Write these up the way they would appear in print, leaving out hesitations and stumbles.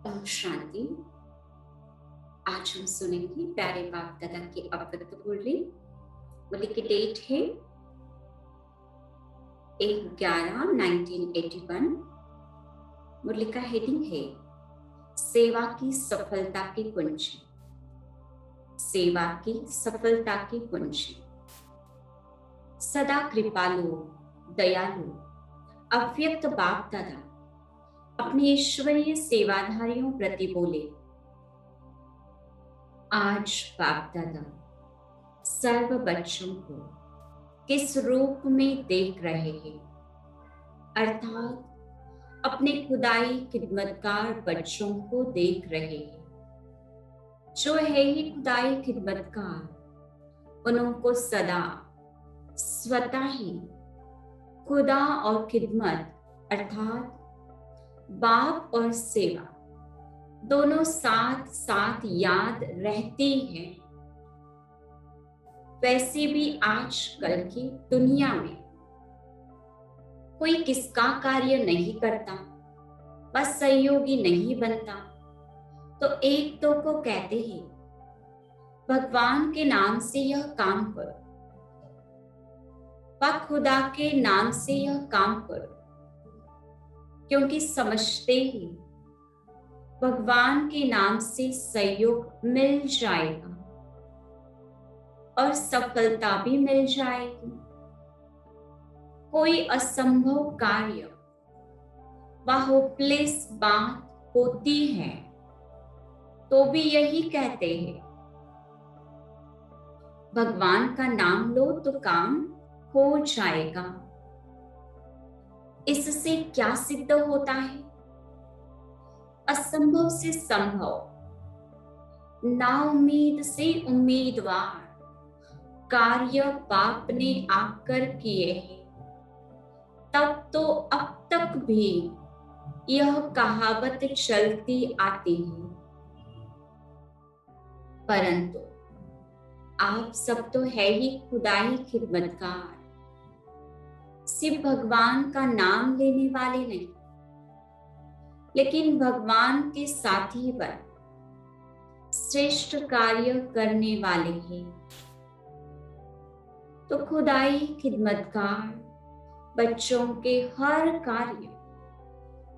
ओम शांति। आज हम सुनेंगे प्यारे बाप दादा की अव्यक्त मुरली। मुरली की डेट है 1/11/1981। मुरली का हेडिंग है सेवा की सफलता की कुंजी। सेवा की सफलता की कुंजी। सदा कृपालु दयालु अव्यक्त बाप दादा अपने ईश्वरीय सेवाधारियों प्रति बोले, आज बाप दादा सर्व बच्चों को किस रूप में देख रहे हैं, अर्थात अपने खुदाई खिदमतकार बच्चों को देख रहे हैं। जो है ही खुदाई खिदमतकार, उनको सदा स्वतः ही खुदा और खिदमत अर्थात बाप और सेवा दोनों साथ साथ याद रहती है। वैसे भी आजकल की दुनिया में कोई किसका कार्य नहीं करता, बस सहयोगी नहीं बनता तो एक दो को कहते हैं भगवान के नाम से यह काम करो, व खुदा के नाम से यह काम करो, क्योंकि समझते ही भगवान के नाम से सहयोग मिल जाएगा और सफलता भी मिल जाएगी। कोई असंभव कार्य व होपलेस बात होती है तो भी यही कहते हैं भगवान का नाम लो तो काम हो जाएगा। इससे क्या सिद्ध होता है? असंभव से संभव, नाउम्मीद से उम्मीदवार कार्य बाप ने आकर किए हैं। तब तो अब तक भी यह कहावत चलती आती है, परंतु आप सब तो है ही खुदाई खिदमतकार, सिर्फ भगवान का नाम लेने वाले नहीं, लेकिन भगवान के साथी बन श्रेष्ठ कार्य करने वाले हैं। तो खुदाई खिदमतकार बच्चों के हर कार्य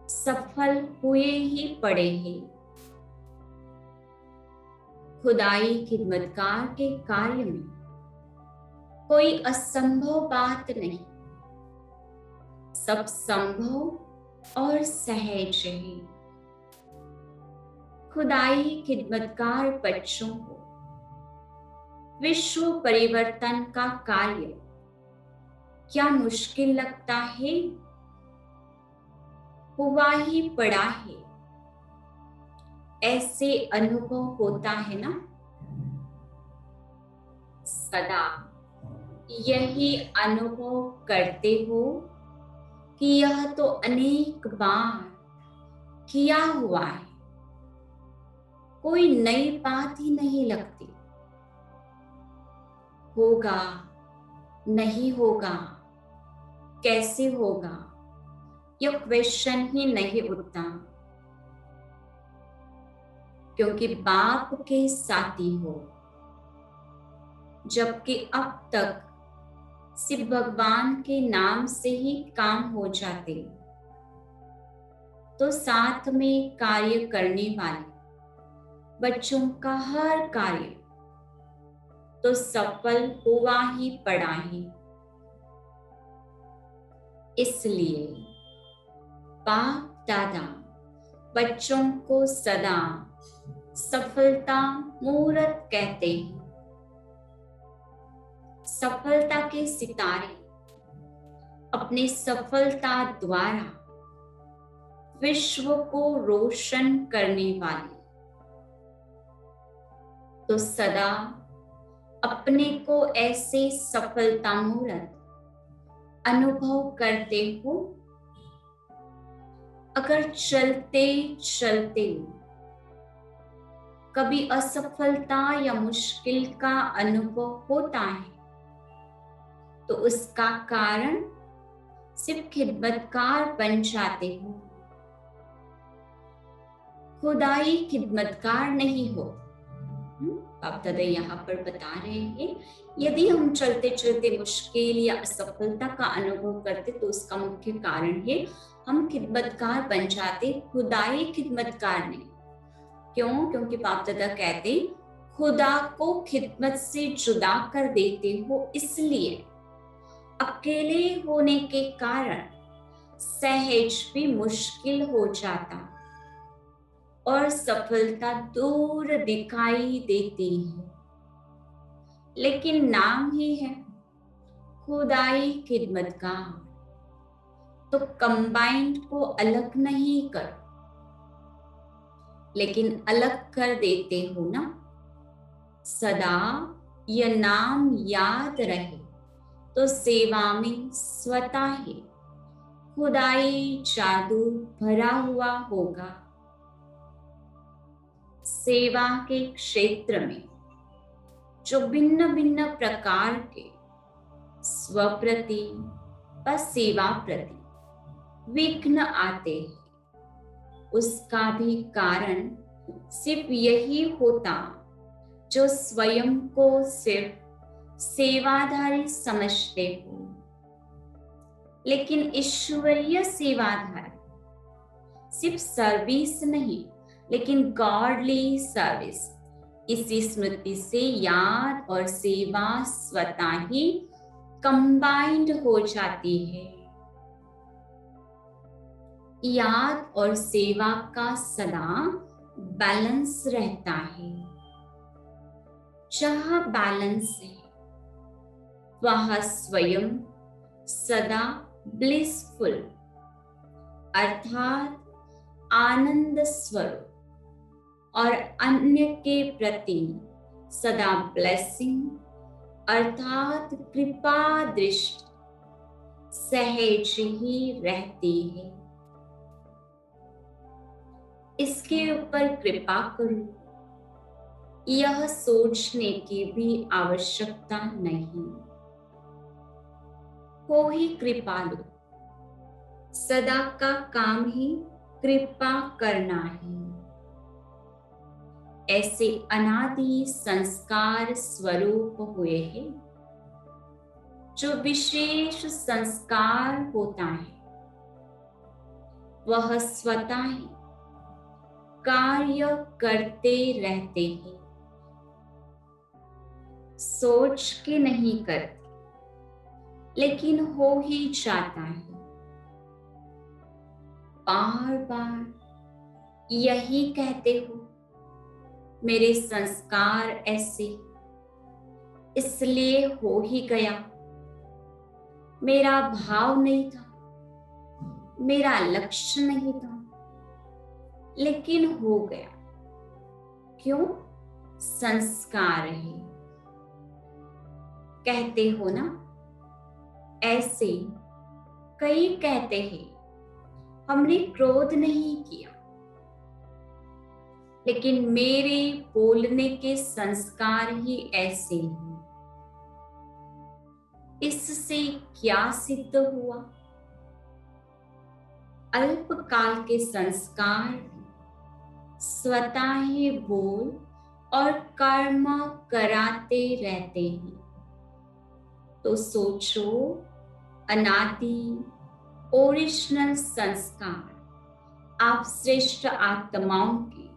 सफल हुए ही पड़े हैं। खुदाई खिदमतकार के कार्य में कोई असंभव बात नहीं, सब संभव और सहज है। खुदाई खिदमतकार बच्चों को विश्व परिवर्तन का कार्य क्या मुश्किल लगता है? हुआ ही पड़ा है, ऐसे अनुभव होता है ना। सदा यही अनुभव करते हो कि यह तो अनेक बार किया हुआ है, कोई नई बात ही नहीं लगती। होगा नहीं होगा, कैसे होगा, यह क्वेश्चन ही नहीं उठता, क्योंकि बाप के साथी हो। जबकि अब तक सिर्फ भगवान के नाम से ही काम हो जाते, तो साथ में कार्य करने वाले बच्चों का हर कार्य तो सफल हुआ ही पड़ा है। इसलिए बाप दादा बच्चों को सदा सफलता मूर्त कहते हैं। सफलता के सितारे अपने सफलता द्वारा विश्व को रोशन करने वाले तो सदा अपने को ऐसे सफलता मूर्त अनुभव करते हो। अगर चलते चलते कभी असफलता या मुश्किल का अनुभव होता है तो उसका कारण सिर्फ खिदमतकार बन जाते हो। खुदाई खिदमतगार नहीं हो। बाप दादा यहाँ पर बता रहे हैं, यदि हम चलते चलते मुश्किल या असफलता का अनुभव करते तो उसका मुख्य कारण है हम खिदमतगार बन जाते, खुदाई खिदमतगार नहीं। क्यों? क्योंकि बाप दादा कहते खुदा को खिदमत से जुदा कर देते हो, इसलिए अकेले होने के कारण सहज भी मुश्किल हो जाता और सफलता दूर दिखाई देती है। लेकिन नाम ही है खुदाई खिदमतगार, तो कंबाइंड को अलग नहीं करो, लेकिन अलग कर देते हो ना। सदा यह नाम याद रहे तो सेवा में स्वतः ही खुदाई जादू भरा हुआ होगा। सेवा के क्षेत्र में जो भिन्न भिन्न प्रकार के स्वप्रति व सेवा प्रति विघ्न आते हैं, उसका भी कारण सिर्फ यही होता जो स्वयं को सिर्फ सेवाधारी समझते हो। लेकिन ईश्वरीय सेवाधारी सिर्फ सर्विस नहीं, लेकिन गॉडली सर्विस। इसी स्मृति से याद और सेवा स्वतः ही कंबाइंड हो जाती है। याद और सेवा का सदा बैलेंस रहता है। जहां बैलेंस है वह स्वयं सदा ब्लिसफुल अर्थात आनंद स्वरूप और अन्य के प्रति सदा ब्लेसिंग अर्थात कृपा दृष्टि सहज ही रहती है। इसके ऊपर कृपा करो, यह सोचने की भी आवश्यकता नहीं। हो ही कृपालु, सदा का काम ही कृपा करना है। ऐसे अनादि संस्कार स्वरूप हुए हैं। जो विशेष संस्कार होता है वह स्वतः ही कार्य करते रहते हैं, सोच के नहीं करते, लेकिन हो ही जाता है। बार बार यही कहते हो, मेरे संस्कार ऐसे इसलिए हो ही गया, मेरा भाव नहीं था, मेरा लक्ष्य नहीं था, लेकिन हो गया। क्यों? संस्कार है। कहते हो ना, ऐसे कई कहते हैं हमने क्रोध नहीं किया, लेकिन मेरे बोलने के संस्कार ही ऐसे हैं। इससे क्या सिद्ध हुआ? अल्पकाल के संस्कार स्वतः ही बोल और कर्म कराते रहते हैं। तो सोचो, अनादि ओरिजिनल संस्कार आप श्रेष्ठ आत्माओं के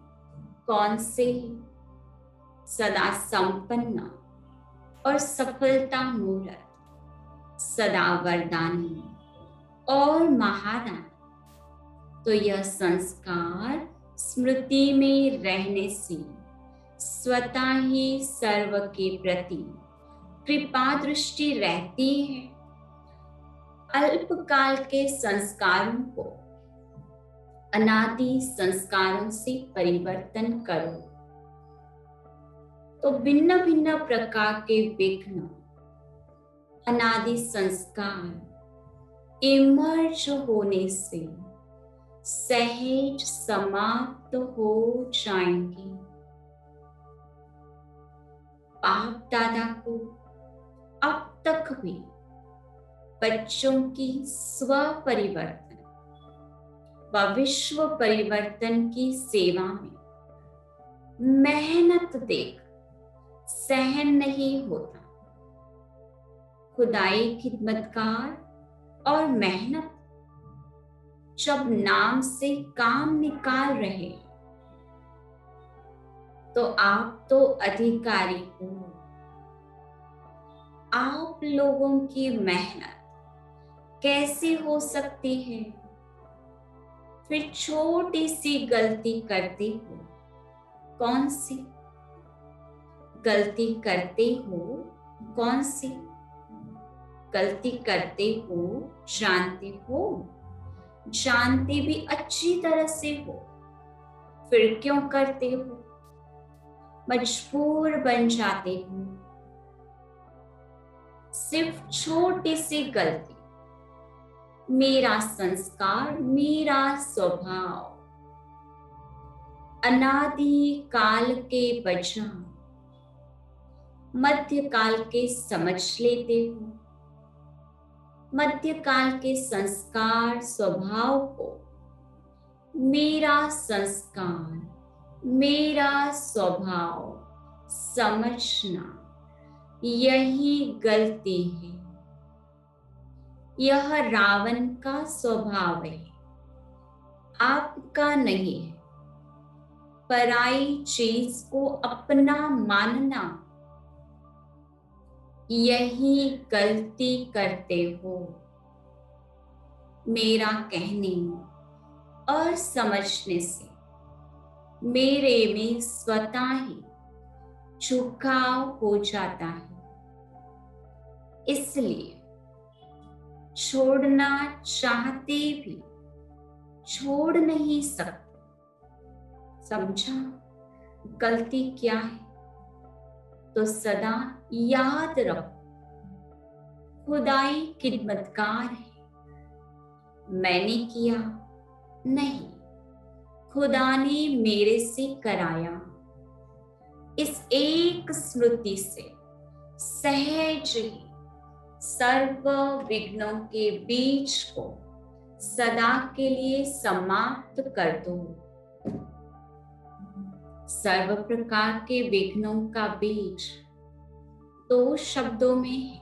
कौन से सदा संपन्न और सफलता मूर्त, सदा वरदानी और महादानी। तो यह संस्कार स्मृति में रहने से स्वतः ही सर्व के प्रति कृपा दृष्टि रहती है। अल्पकाल के संस्कारों को अनादि संस्कारों से परिवर्तन करो, तो भिन्न भिन्न प्रकार के विघ्न अनादि संस्कार इमर्ज होने से सहज समाप्त हो जाएंगे। बाप दादा को अब तक भी बच्चों की स्व परिवर्तन व विश्व परिवर्तन की सेवा में मेहनत देख सहन नहीं होता। खुदाई खिदमतकार और मेहनत जब नाम से काम निकाल रहे तो आप तो अधिकारी हो। आप लोगों की मेहनत कैसे हो सकती है? फिर छोटी सी गलती करते हो। कौन सी गलती करते हो? कौन सी गलती करते हो? जानते हो? जानते भी अच्छी तरह से हो, फिर क्यों करते हो? मजबूर बन जाते हो। सिर्फ छोटी सी गलती, मेरा संस्कार, मेरा स्वभाव अनादि काल के बजाय मध्यकाल के समझ लेते हो। मध्यकाल के संस्कार स्वभाव को मेरा संस्कार, मेरा स्वभाव समझना, यही गलती है। यह रावण का स्वभाव है, आपका नहीं है। पराई चीज को अपना मानना, यही गलती करते हो। मेरा कहने और समझने से मेरे में स्वतः ही झुकाव हो जाता है। इसलिए छोड़ना चाहते भी छोड़ नहीं सकते। समझा गलती क्या है? तो सदा याद रखो, खुदाई खिदमतकार है। मैंने किया नहीं, खुदा ने मेरे से कराया। इस एक स्मृति से सहज ही सर्व विघ्नों के बीज को सदा के लिए समाप्त कर दो। सर्व प्रकार के विघ्नों का बीज 2 शब्दों में है।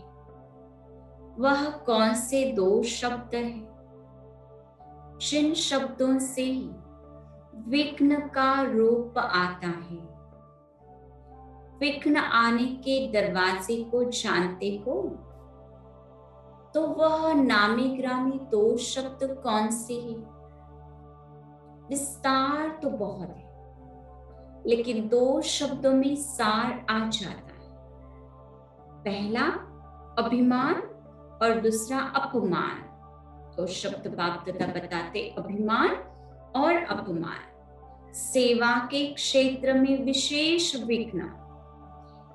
वह कौन से 2 शब्द हैं जिन शब्दों से ही विघ्न का रूप आता है? विघ्न आने के दरवाजे को जानते हो? तो वह नामी ग्रामी 2 शब्द कौन से हैं? विस्तार तो बहुत है, लेकिन 2 शब्दों में सार आ जाता है। पहला अभिमान और दूसरा अपमान। तो शब्द बाप दादा बताते अभिमान और अपमान। सेवा के क्षेत्र में विशेष विघ्न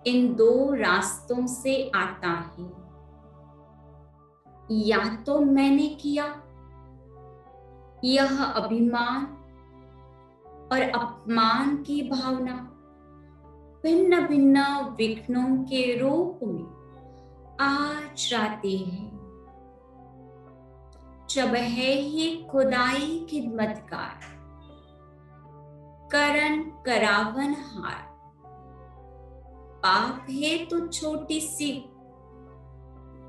इन 2 रास्तों से आता है। या तो मैंने किया, यह अभिमान और अपमान की भावना भिन्न भिन्न विघ्नों के रूप में आ जाती है। जब है ही खुदाई खिदमतकार, करण करावन हार। पाप है तो छोटी सी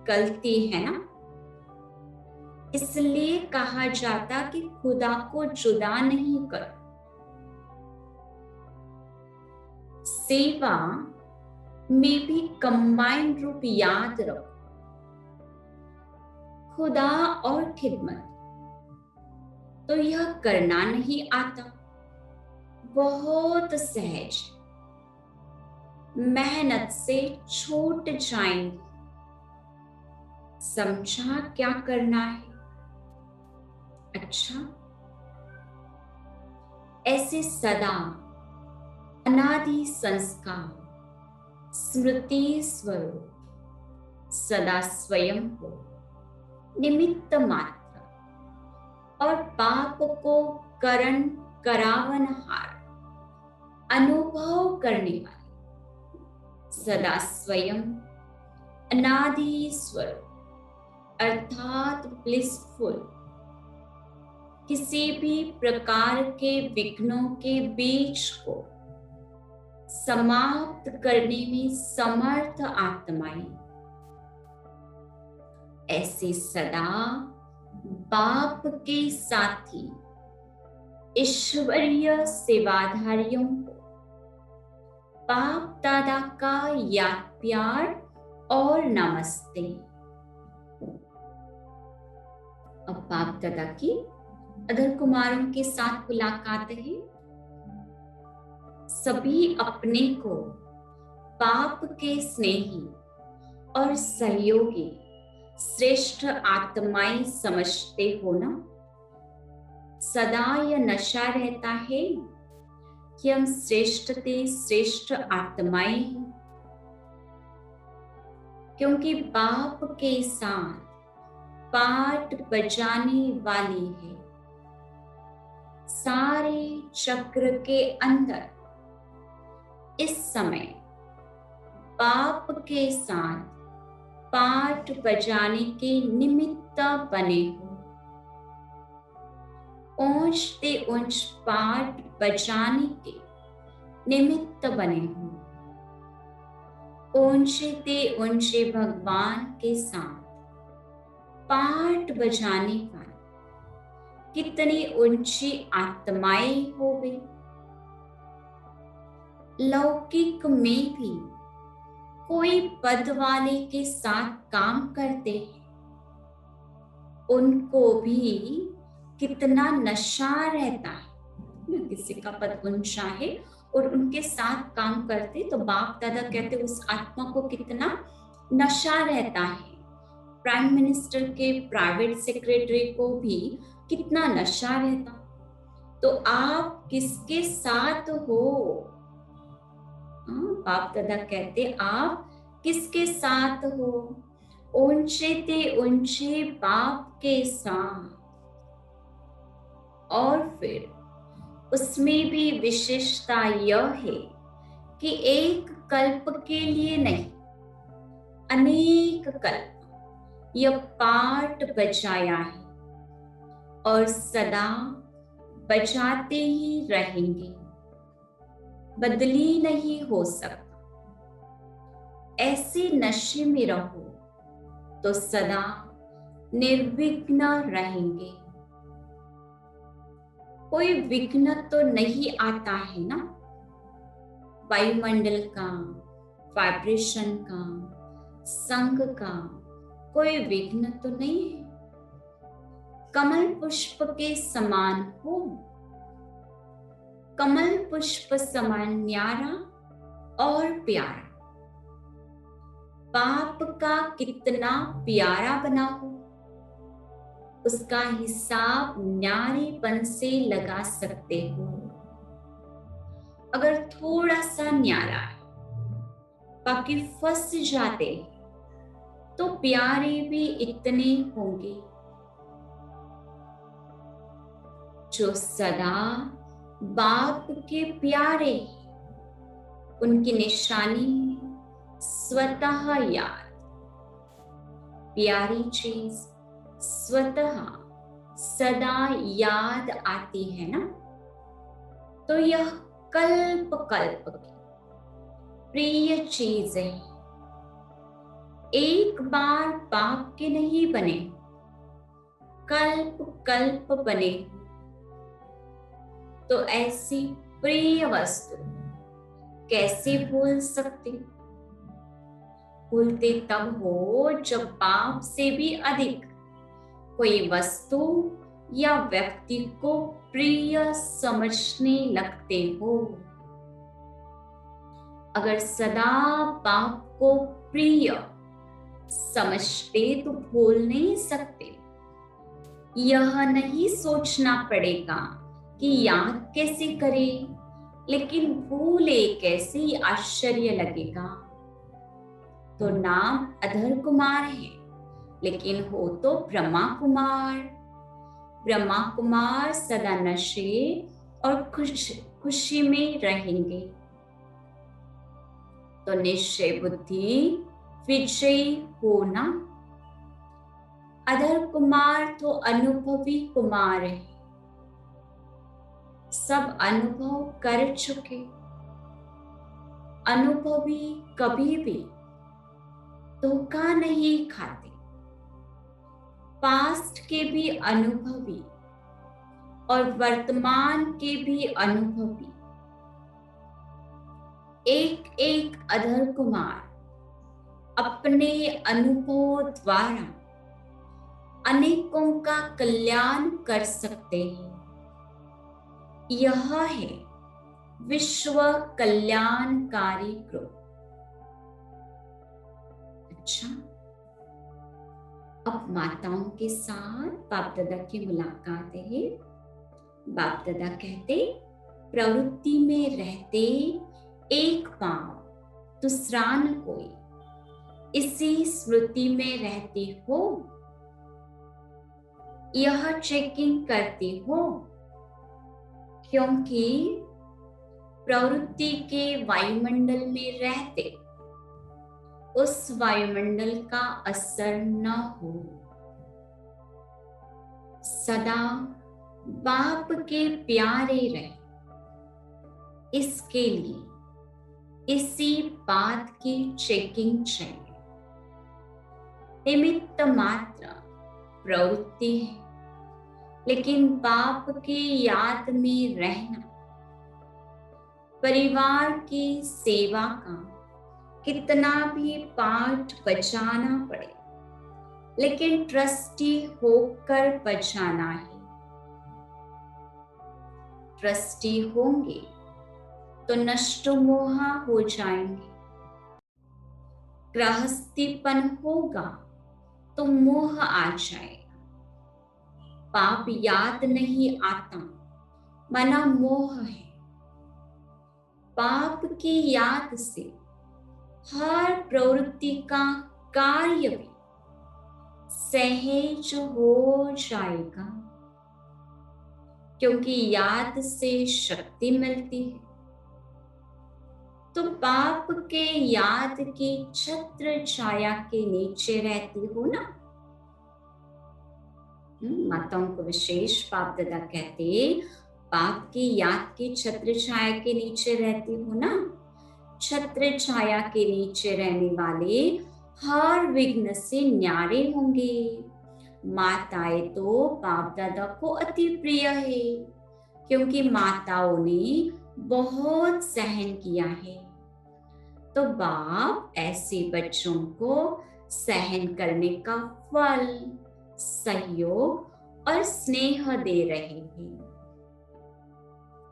गलती है ना, इसलिए कहा जाता कि खुदा को जुदा नहीं करो। सेवा में भी कंबाइंड रूप याद रखो, खुदा और खिदमत। तो यह करना नहीं आता, बहुत सहज, मेहनत से छूट जाएंगे। समझा क्या करना है? अच्छा, ऐसे सदा अनादि संस्कार स्मृति स्वरूप सदा स्वयं को निमित्त मात्र और पाप को करण करावनहार अनुभव करने वाले सदा स्वयं अनादि स्वरूप अर्थात ब्लिसफुल किसी भी प्रकार के विघ्नों के बीज को समाप्त करने में समर्थ आत्माएं ऐसे सदा बाप के साथी ईश्वरीय सेवाधारियों को बाप दादा का याद प्यार और नमस्ते। अब बाप दादा की अदर कुमारों के साथ मुलाकात है। सभी अपने को बाप के स्नेही और सहयोगी श्रेष्ठ आत्माएं समझते हो ना। सदा यह नशा रहता है कि हम श्रेष्ठ आत्माएं हैं, क्योंकि बाप के साथ पाठ बजाने वाली है। सारे चक्र के अंदर इस समय बाप के साथ पाठ बजाने के निमित्त बने हो। ऊंचते ऊंच पाठ बजाने के निमित्त बने हो। ऊंचे ऊंचे भगवान के साथ पाठ बजाने वाली कितनी ऊंची आत्माएं हो गई। लौकिक में भी कोई पद वाले के साथ काम करते हैं, उनको भी कितना नशा रहता है। किसी का पद ऊंचा है और उनके साथ काम करते तो बाप दादा कहते उस आत्मा को कितना नशा रहता है। प्राइम मिनिस्टर के प्राइवेट सेक्रेटरी को भी कितना नशा रहता। तो आप किसके साथ हो? बाप दादा कहते आप किसके साथ हो? ऊंचे बाप के साथ। और फिर उसमें भी विशेषता यह है कि एक कल्प के लिए नहीं, अनेक कल्प यह पाठ बजाया है और सदा बजाते ही रहेंगे। बदली नहीं हो सकता। ऐसे नशे में रहो तो सदा निर्विघ्न रहेंगे। कोई विघ्न तो नहीं आता है ना। वायुमंडल का, वाइब्रेशन का, संग का कोई विघ्न तो नहीं है। कमल पुष्प के समान हो, कमल पुष्प समान न्यारा और प्यारा। बाप का कितना प्यारा बना हो, उसका हिसाब न्यारेपन से लगा सकते हो। अगर थोड़ा सा न्यारा है, बाकी फंस जाते तो प्यारे भी इतने होंगे। जो सदा बाप के प्यारे, उनकी निशानी स्वतः याद। प्यारी चीज स्वतः सदा याद आती है ना। तो यह कल्प कल्प की प्रिय चीज है। एक बार बाप के नहीं बने, कल्प कल्प बने, तो ऐसी प्रिय वस्तु कैसे भूल सकते? भूलते तब हो जब बाप से भी अधिक कोई वस्तु या व्यक्ति को प्रिय समझने लगते हो। अगर सदा बाप को प्रिय समझते तो भूल नहीं सकते। यह नहीं सोचना पड़ेगा कि याद कैसे करें, लेकिन भूले कैसे, आश्चर्य लगेगा। तो नाम अधर कुमार है, लेकिन हो तो ब्रह्मा कुमार। ब्रह्मा कुमार सदा नशे और खुशी में रहेंगे। तो निश्चय बुद्धि विजयी होना। अधर कुमार तो अनुभवी कुमार है, सब अनुभव कर चुके अनुभवी कभी भी धोखा नहीं खाते। पास्ट के भी अनुभवी और वर्तमान के भी अनुभवी एक एक अधर कुमार अपने अनुभव द्वारा अनेकों का कल्याण कर सकते हैं। यह है विश्व कल्याणकारी ग्रुप। अच्छा, अब माताओं के साथ बाप दादा की मुलाकात है। बाप दादा कहते, प्रवृत्ति में रहते एक पांव दूसरा न कोई, इसी स्मृति में रहते हो, यह चेकिंग करते हो, क्योंकि प्रवृत्ति के वायुमंडल में रहते उस वायुमंडल का असर न हो। सदा बाप के प्यारे रहे, इसके लिए इसी बात की चेकिंग चाहिए। निमित्त मात्र प्रवृत्ति है, लेकिन बाप की याद में रहना, परिवार की सेवा का कितना भी पाठ बचाना पड़े, लेकिन ट्रस्टी होकर बचाना है। ट्रस्टी होंगे तो नष्ट मोह हो जाएंगे, गृहस्थीपन होगा तो मोह आ जाएगा। पाप याद नहीं आता, मना मोह है। पाप की याद से हर प्रवृत्ति का कार्य भी सहज हो जाएगा, क्योंकि याद से शक्ति मिलती है। तो पाप के याद की छत्र छाया के नीचे रहती हो ना। माताओं को विशेष बाप दादा कहते, पाप की याद की छत्र छाया के नीचे रहती हो ना। छत्र छाया के नीचे रहने वाले हर विघ्न से न्यारे होंगे। माताएं तो बाप दादा को अति प्रिय है, क्योंकि माताओं ने बहुत सहन किया है। तो बाप ऐसे बच्चों को सहन करने का फल, सहयोग और स्नेह दे रहे हैं।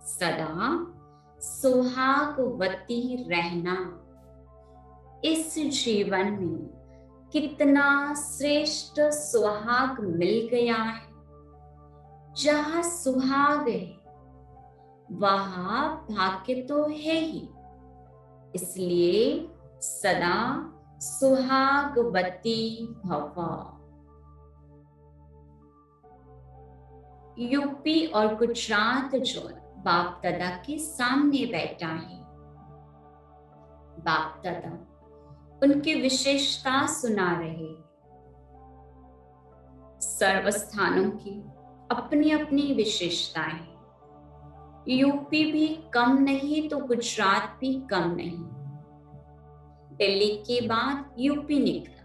सदा सुहागवती रहना इस जीवन में कितना श्रेष्ठ सुहाग मिल गया है। जहाँ सुहाग है वहाँ भाग्य तो है ही, इसलिए सदा सुहागवती भव। यूपी और गुजरात जो बाप दादा के सामने बैठा है, बाप दादा उनकी विशेषता सुना रहे। सर्व स्थानों की अपनी अपनी विशेषताएं। यूपी भी कम नहीं तो गुजरात भी कम नहीं। दिल्ली के बाद यूपी निकला,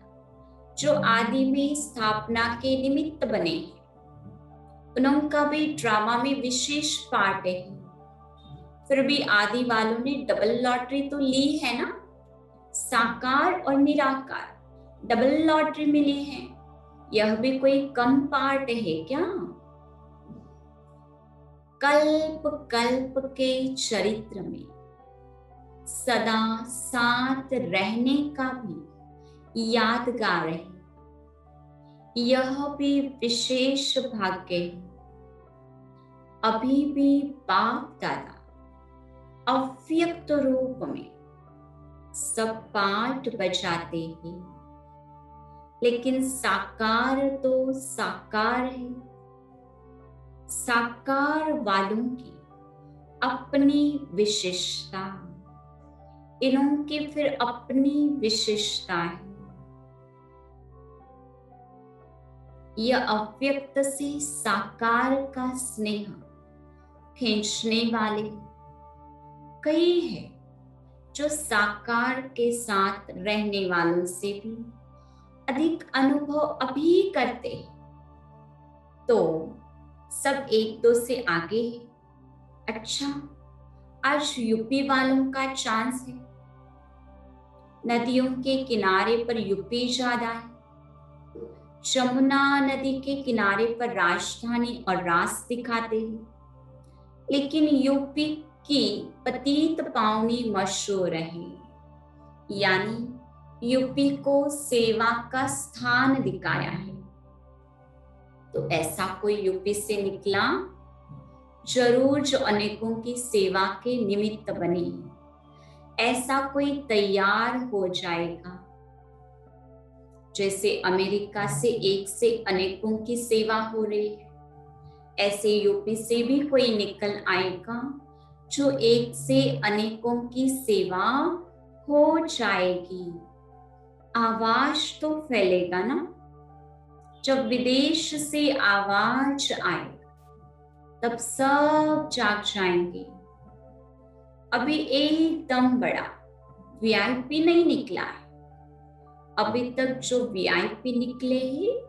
जो आदि में स्थापना के निमित्त बने हैं। उनका भी ड्रामा में विशेष पार्ट है। फिर भी आदि वालों ने डबल लॉटरी तो ली है ना, साकार और निराकार डबल लॉटरी मिली है। यह भी कोई कम पार्ट है क्या? कल्प कल्प के चरित्र में सदा साथ रहने का भी यादगार है। यह भी विशेष भाग्य है। अभी भी बाप दादा अव्यक्त रूप में सब पाठ बजाते हैं, लेकिन साकार तो साकार है। साकार वालों की अपनी विशेषता, इन्हों की फिर अपनी विशेषता है। यह अव्यक्त से साकार का स्नेह खींचने वाले कई हैं जो साकार के साथ रहने वालों से भी अधिक अनुभव अभी करते हैं, तो सब एक दो से आगे है। अच्छा, आज यूपी वालों का चांस है। नदियों के किनारे पर यूपी ज्यादा है। यमुना नदी के किनारे पर राजधानी और रास दिखाते हैं, लेकिन यूपी की पतित पावनी मशहूर है, यानी यूपी को सेवा का स्थान दिखाया है। तो ऐसा कोई यूपी से निकला जरूर जो अनेकों की सेवा के निमित्त बने। ऐसा कोई तैयार हो जाएगा, जैसे अमेरिका से एक से अनेकों की सेवा हो रही है, ऐसे यूपी से भी कोई निकल आएगा जो एक से अनेकों की सेवा हो जाएगी। आवाज तो फैलेगा ना। जब विदेश से आवाज आए तब सब जाग जाएंगे। अभी एकदम बड़ा वीआईपी नहीं निकला है। अभी तक जो वीआईपी निकले हैं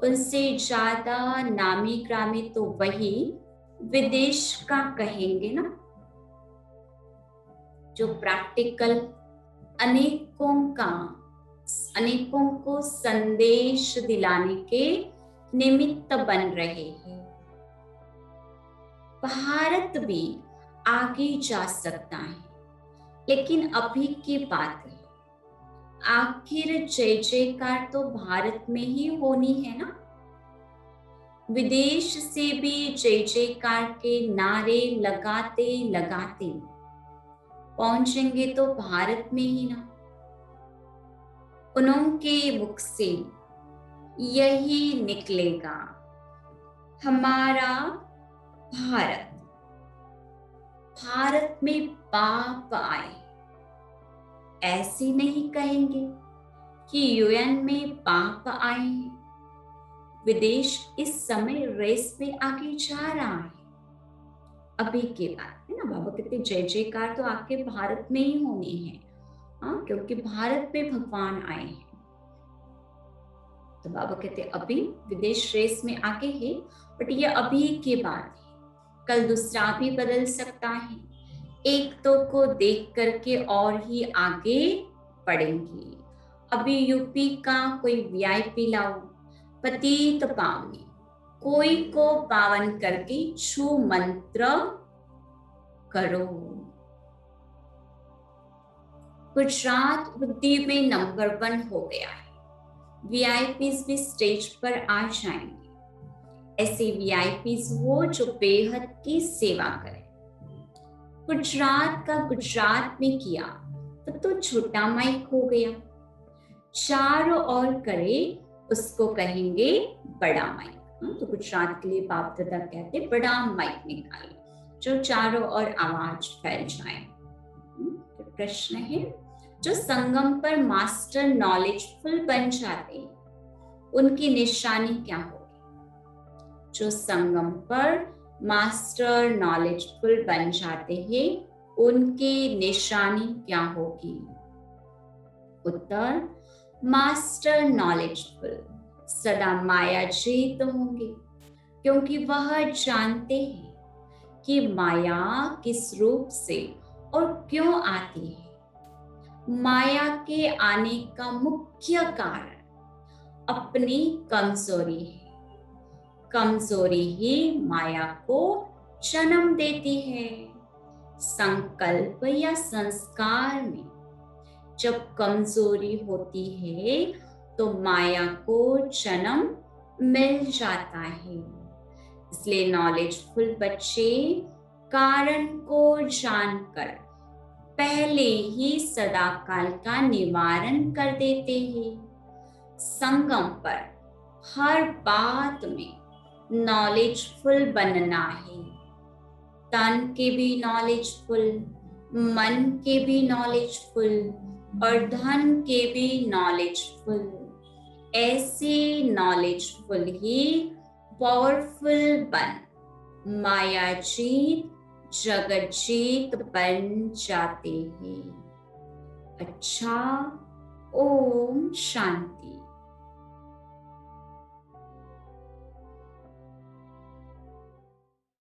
उनसे ज्यादा नामी ग्रामी तो वही विदेश का कहेंगे ना, जो प्रैक्टिकल अनेकों को संदेश दिलाने के निमित्त बन रहे हैं। भारत भी आगे जा सकता है, लेकिन अभी की बात है, आखिर जय जयकार तो भारत में ही होनी है ना। विदेश से भी जय जयकार के नारे लगाते लगाते पहुंचेंगे तो भारत में ही ना। उनके मुख से यही निकलेगा, हमारा भारत, भारत में पाप आए। ऐसे नहीं कहेंगे कि यूएन में पाप आए हैं। विदेश इस समय रेस में आगे जा रहा है। अभी की बात है ना। बाबा कहते जय जयकार तो आपके भारत में ही होनी है, हाँ, क्योंकि भारत में भगवान आए हैं। तो बाबा कहते अभी विदेश रेस में आगे है, बट ये अभी की बात है। कल दूसरा भी बदल सकता है। एक दो को देख करके और ही आगे बढ़ेंगे। अभी यूपी का कोई वीआईपी लाओ, पतित पावनी, कोई को पावन करके छू मंत्र करो। गुजरात बुद्धि में नंबर 1 हो गया है। वीआईपीज भी स्टेज पर आ जाएंगे। ऐसे वीआईपीज हो जो बेहद की सेवा करें। गुजरात का गुजरात में किया तो छोटा माइक हो गया। चारों ओर करे उसको कहेंगे बड़ा माइक। तो गुजरात के लिए बाप दादा कहते बड़ा माइक निकाले जो चारों ओर आवाज फैल जाए। तो प्रश्न है, जो संगम पर मास्टर नॉलेजफुल बन जाते उनकी निशानी क्या होगी? जो संगम पर मास्टर नॉलेजफुल बन जाते हैं उनकी निशानी क्या होगी? उत्तर, मास्टर नॉलेजफुल सदा मायाजीत होंगे, क्योंकि वह जानते हैं कि माया किस रूप से और क्यों आती है। माया के आने का मुख्य कारण अपनी कमजोरी है। कमजोरी ही माया को जन्म देती है। संकल्प या संस्कार में जब कमजोरी होती है तो माया को जन्म मिल जाता है। इसलिए नॉलेजफुल बच्चे कारण को जानकर पहले ही सदाकाल का निवारण कर देते हैं। संगम पर हर बात में नॉलेजफुल बनना है। तन के भी नॉलेजफुल, मन के भी नॉलेजफुल और धन के भी नॉलेजफुल। ऐसे नॉलेजफुल ही पावरफुल बन मायाजीत जगत जीत बन जाते हैं। अच्छा, ओम शांति।